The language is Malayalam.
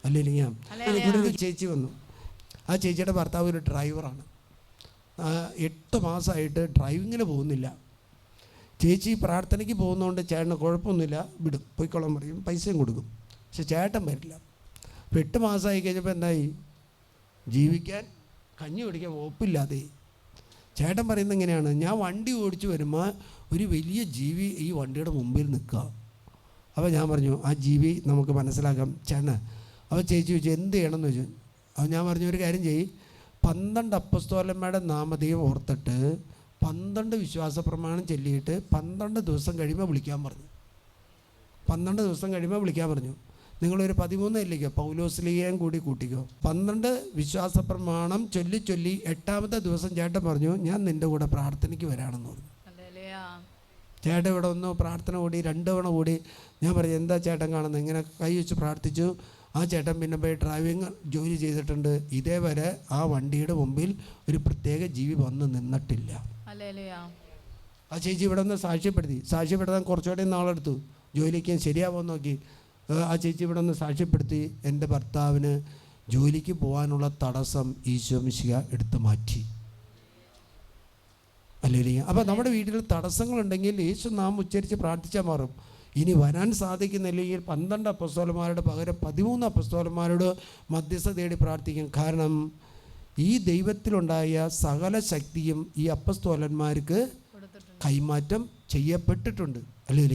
അല്ലെങ്കിൽ ഇവിടെ ഒരു ചേച്ചി വന്നു. ആ ചേച്ചിയുടെ ഭർത്താവ് ഒരു ഡ്രൈവറാണ്. 8 മാസമായിട്ട് ഡ്രൈവിങ്ങിന് പോകുന്നില്ല. ചേച്ചി പ്രാർത്ഥനയ്ക്ക് പോകുന്നതുകൊണ്ട് ചേട്ടന് കുഴപ്പമൊന്നുമില്ല, വിടും, പോയിക്കോളാൻ പറയും, പൈസയും കൊടുക്കും. പക്ഷെ ചേട്ടൻ വരില്ല. അപ്പോൾ 8 മാസമായി കഴിഞ്ഞപ്പോൾ എന്തായി? ജീവിക്കാൻ കഞ്ഞി കുടിക്കാൻ ഒപ്പില്ലാതെ. ചേട്ടൻ പറയുന്നത് എങ്ങനെയാണ്? ഞാൻ വണ്ടി ഓടിച്ച് വരുമ്പോൾ ഒരു വലിയ ജീവി ഈ വണ്ടിയുടെ മുമ്പിൽ നിൽക്കുക. അപ്പോൾ ഞാൻ പറഞ്ഞു ആ ജീവി നമുക്ക് മനസ്സിലാക്കാം ചേട്ടന്. അപ്പോൾ ചേച്ചി ചോദിച്ചു എന്ത് ചെയ്യണമെന്ന് ചോദിച്ചു. അപ്പോൾ ഞാൻ പറഞ്ഞു ഒരു കാര്യം ചെയ്യ്, 12 അപ്പസ്തോലന്മാരുടെ നാമധേയം ഓർത്തിട്ട് 12 വിശ്വാസ പ്രമാണം ചൊല്ലിയിട്ട് 12 ദിവസം കഴിയുമ്പോൾ വിളിക്കാൻ പറഞ്ഞു. 12 ദിവസം കഴിയുമ്പോൾ വിളിക്കാൻ പറഞ്ഞു. നിങ്ങളൊരു 13 അല്ലേക്കോ പൗലോസ്ലീഹയും കൂടി കൂട്ടിക്കോ. 12 വിശ്വാസ പ്രമാണം ചൊല്ലി 8ാമത്തെ ദിവസം ചേട്ടൻ പറഞ്ഞു ഞാൻ നിൻ്റെ കൂടെ പ്രാർത്ഥനയ്ക്ക് വരാണെന്ന് പറഞ്ഞു. ചേട്ടൻ ഇവിടെ ഒന്ന് പ്രാർത്ഥന കൂടി 2 തവണ കൂടി. ഞാൻ പറഞ്ഞു എന്താ ചേട്ടൻ കാണുന്നത്? ഇങ്ങനെ കൈ വെച്ച് പ്രാർത്ഥിച്ചു. ആ ചേട്ടൻ പിന്നെ പോയി ഡ്രൈവിങ് ജോലി ചെയ്തിട്ടുണ്ട്. ഇതേവരെ ആ വണ്ടിയുടെ മുമ്പിൽ ഒരു പ്രത്യേക ജീവി വന്ന് നിന്നിട്ടില്ല. ആ ചേച്ചി ഇവിടെ നിന്ന് സാക്ഷ്യപ്പെടുത്താൻ കുറച്ചുകൂടെ നാളെടുത്തു. ജോലിക്ക് ശരിയാവുമെന്ന് നോക്കി. ആ ചേച്ചി ഇവിടെ നിന്ന് സാക്ഷ്യപ്പെടുത്തി എൻ്റെ ഭർത്താവിന് ജോലിക്ക് പോകാനുള്ള തടസ്സം ഈശോ മിശിഹ എടുത്തു മാറ്റി. അല്ലെങ്കിൽ അപ്പോൾ നമ്മുടെ വീട്ടിൽ തടസ്സങ്ങളുണ്ടെങ്കിൽ യേശു നാം ഉച്ചരിച്ച് പ്രാർത്ഥിച്ചാൽ മാറും. ഇനി വരാൻ സാധിക്കുന്നില്ലെങ്കിൽ 12 അപ്പസ്തോലന്മാരുടെ പകരം 13 അപ്പസ്തോലന്മാരോട് മധ്യസ്ഥ തേടി പ്രാർത്ഥിക്കും. കാരണം ഈ ദൈവത്തിലുണ്ടായ സകല ശക്തിയും ഈ അപ്പസ്തോലന്മാർക്ക് കൈമാറ്റം ചെയ്യപ്പെട്ടിട്ടുണ്ട്. അല്ലെങ്കിൽ